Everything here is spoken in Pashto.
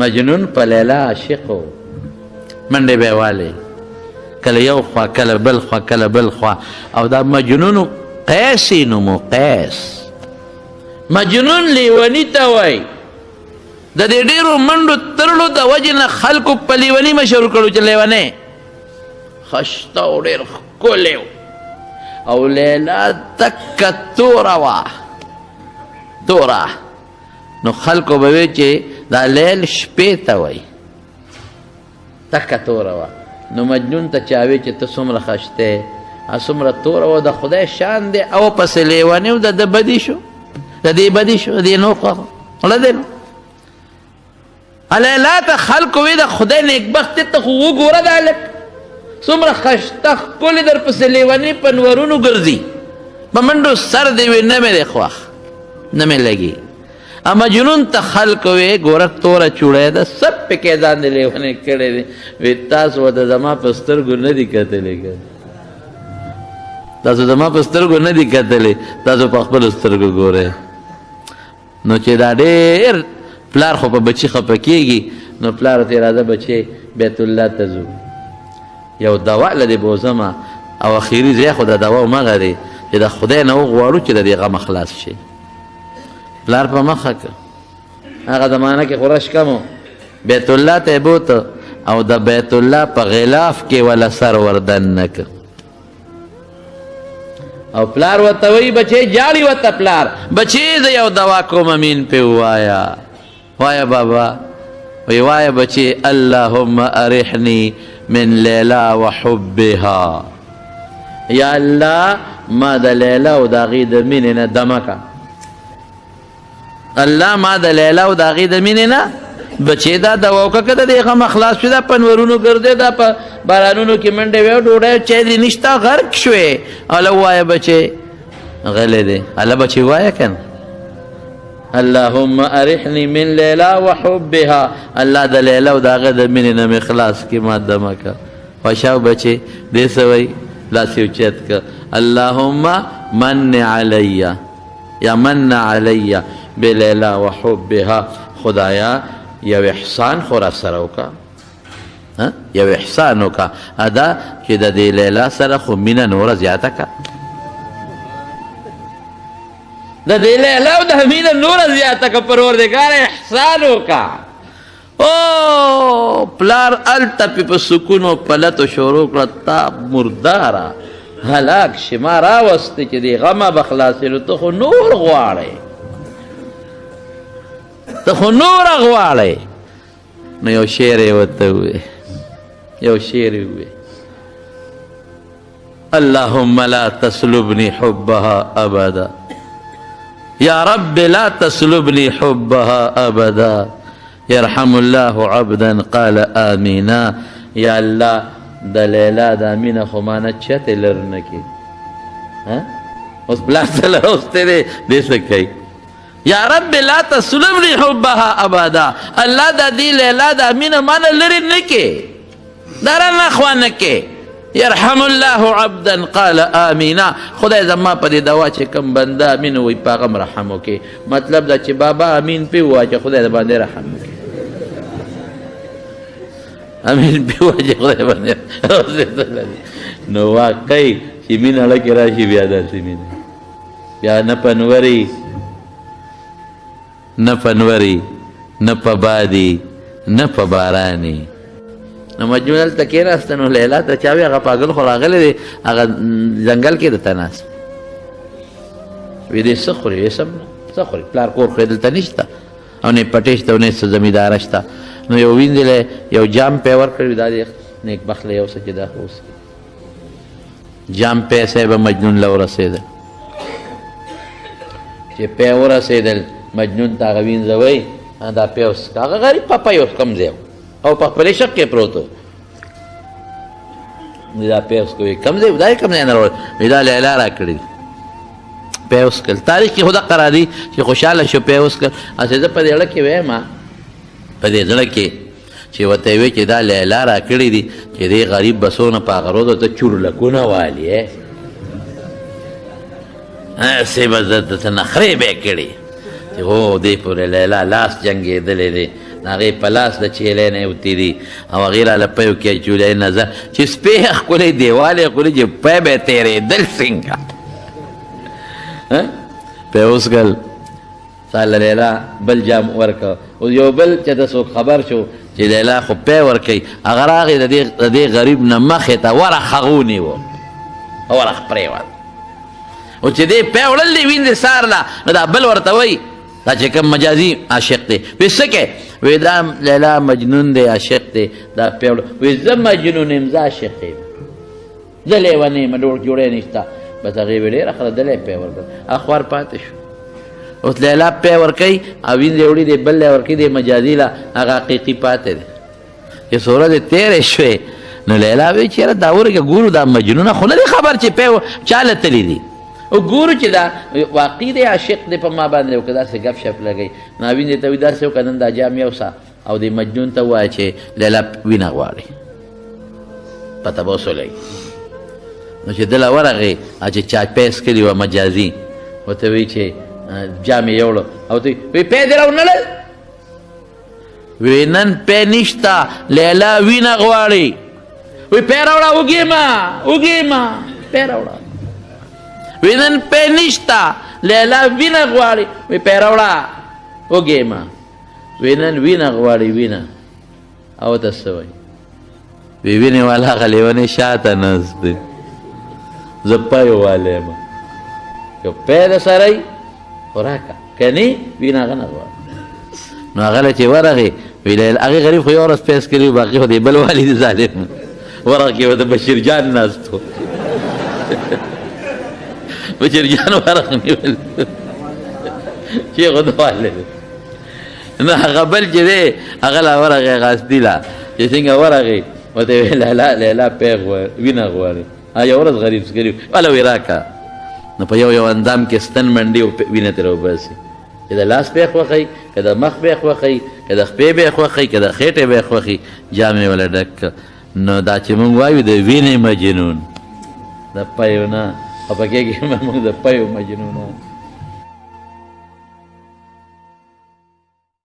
مجنون په لیلا عاشق و منډې به یې والې کله یو خوا کله بل خوا کله بل خوا او دا مجنون قیس یې نوم و قیس مجنون لیوني ته وایي د دې ډېرو منډو ترلو د وجې نه خلکو په لیوني مشهور کړو چې لیونی خشته او ډېر ښکلی و او لیلا تکه توره وه توره نو خلکو به وی چې دا لیل شپې ته وایي تکه توره وه نو مجنون ته چا وی چې ته څومره خشته څومره توره وه د خدای شان دی او پسې لیونی و د ده بدي شو د دې بدي شو د دې نوقه غله دی نو لیلا ته خلکو وی د خدای نیکبختي ته خو وګوره دا هلک څومره خشته ښکلې در پسې لیوني په نورونو ګرځي په منډو سر دی وی نه مې دی خوښ نه مې لګي مجنون ته خلکو وی ګوره توره چوړی ده سب پکې ځان دی لیونی کړی دی وی تاسو ورته زما په سترګو نه دي کتلی تاسو زما په سترګو نه دي کتلی تاسو په خپلو سترګو ګورئ نو چې دا ډېر پلار خو په بچي خفه کېږي نو پلار ورته راځه بچې بیت الله ته ځو یو دوا له دې بوځمه او اخري ځای خو د دوا همغه دی چې د خدای نه وغواړو چې د دې غمه خلاص شي پلار په مخه که هغه زمانه کې خو رش کم و بیت الله ته یې بوته او د بیت الله په غلاف کې وله سر وردننه که او پلار ورته وایي بچې جاړي ورته پلار بچې زه یو دوا کوم امین پې ووایه وایه بابا وی وایه بچې اللهم ارحني من لیلا و حبها یا الله ما د لیلا او د هغې د مینې نه دمه که الله ما د لیلا او د هغې د مینې نه بچې دا دوا وکړه که د دې غمه خلاص شوې دا په نورونو ګرځې دا په بارانونو کې منډې وې ډوډۍ چای دې نشته غرق شوې هله ووایه بچې غلی دی هله بچې ووایه که نه اللهم ارحني من لیلا و حبها الله د لیلا او د هغه د مینې نه مې خلاص کړي ما دمه که خوشحو بچې دې څه وایي لاس یې اوچت که اللهم من علی یا من علی بلیلا و حبها خدایا یو احسان خو را سره وکړه یو احسان وکړه ادا چې د دې لیلا سره خو مینه نوره زیاته کړه د دې لیلا او د مینه نوره زیاته کړه پروردګار احسان وکړه او پلار هلته پې په سکونو پلتو شروع کړه تا مرداره هلاک شي ما راوستې چې دې غمه به خلاصېدو ته خو نور غواړئ ته خو نوره غواړئ نو یو شعر یې ورته ووایي یو شعر یې ووایي اللهم لا تسلبني حبها ابدا یا رب لا تسلبني حبها ابدا يرحم الله عبدا قال آمینا یا الله د لیلا د مینه خو مانه چتې لر نه کړي اوس بلا ته لروستی دی دې څه کوي یا رب لا تسلبني حبها ابدا الله د دې لیلا د مینه مانه لرې نه کړي دا رانه خوا نه کړي يرحم الله عبدا قال آمینا خدای زما په دې دوا چې کوم بنده امین وایي په هغه هم رحم وکړي مطلب دا چې بابا امین پې ووایه چې خدای د باندې رحم وکړي امین پې ووایه چې خدای باندې نو واقعي چې مینه لکې راشي بیا داسې مینه بیا نه پنوري نه پنوري نه په بادي نه په باراني نو مجنون هلته کېناسته نو لیلا ته چا وی هغه پاگل خو راغلی دی هغه ځنګل کې دته ناست وی دی څه خوري وی څه خوري پلار کور خو یې دلته نشته او نه پټې شته او نه څه زمینداره شته نو یو ویندلی یو جام پې ورکړی دا دی نیکبخت له یو څه چې دا خو اوس جام پیسې به مجنون له ورسېدل چې پې ورسېدل مجنون ته هغه وینځوئ دا پې اوس هغه غریب پاپی اوس کم ځای او په خپلې شک کې پروت و دا پې اوس کوي کم ځای دا یې کم ځای نه راوړی دا لیلا را کړي پې اوس کړل تاریخ کې خو دقه را دي چې خوشحاله شو پې اوس کړل هسې زه په دې زړه کې وایم په دې زړه کې چې ورته یې وایي چې دا لیلا را کړي دي چې دې غریب بسونه په هغه روزو ته چورلکونه والي هسې به درته نخرې به یې کړي چې هو دې پورې لیلا لاس جنګېدلی دی هغې په لاس د چیلۍ نه یې وتېدي او هغې راله پیو کې چولی نظر چې سپی یې ښکلی دیوال یې ښکلی چې پی به یې تېرېدل څنګه پی اوس کل ساله لیلا بل جام ورکه اوس یو بل چې ته څوک خبر شو چې لیلا خو پی ورکوي هغه راغی د دې غریب نه مخې ته ورخ هغه ونیو ورخ پرېوت او چې دې پی وړل دی وینځې سارله نو دا بل ورته وایي دا چې کوم مجازي عاشق دی وایي څه کې وایي دا لیلا مجنون دی عاشق دی دا پی وړل وایي زه مجنون یم زه عاشق یم زه لیونی یم ډوړ جوړی نشته بس هغې ویې ډېره ښه دلی پی ورکړه اخوار پاتې شو اوس لیلا پی ورکوي او وینځې وړي دی بل لی ورکوي دی مجازي له هغه حقیقي پاتې دی چې څو ورځې تېرې شوې نو لیلا وایي چې یاره دا ورکه ګورو دا مجنونه خو نه دی خبر چې پی چاله تللی دي او ګورو چې دا واقعي دی عاشق دی په ما باندې او که داسې ګپ شپ لګوي نو وینځې ته وایي داسې وکړه نن دا جام یوسه او د مجنون ته ووایه چې لیلا وینه غواړي پته به اوس ولګي نو چې دله ورغې او چې چا پیس کړي وه مجازي ورته وایي چې جام یې یوړو او ته وایي پی دې راونړل وایي نن پی نشته لیلا وینه غواړي وایي پی راوړه وږې ما پی راوړه وایي نن پی نشته لیلا وینه غواړي وایي پی راوړه وږې ما وایي نن وینه غواړي وینه او ته څه وایي وایي وینې والا هغه لیونی شاته ناست دی زه پیو والی یم که پی د سره یي خو راکړه که نه وینه هغه نه غواړي نو هغه له چې ورغې وایي هغې غریب خو یو ورځ پیس کړي باقي خو د بل والي د ظالم ورغې و د بشیر جان ناست و بشیر جان ورغ نیول چې خو د والي نو هغه بل چې دی هغه لا ورغې قصدي لا چې څنګه ورغې ورته ویې لیلا پی وینه غواړي یو ورځ غریب کړي والا وی راکړه نو په یو اندام کې ستن منډي او وینه ترې وباسي که د لاس بیخ وخی که د مخ بیخ وخی که د خپې بیخ وخی که د خېټې بیخ وخی جام یې وله ډک نو دا چې موږ وایو د وینې مجنون د پیو نه خفه کېږي موږ د پیو مجنونان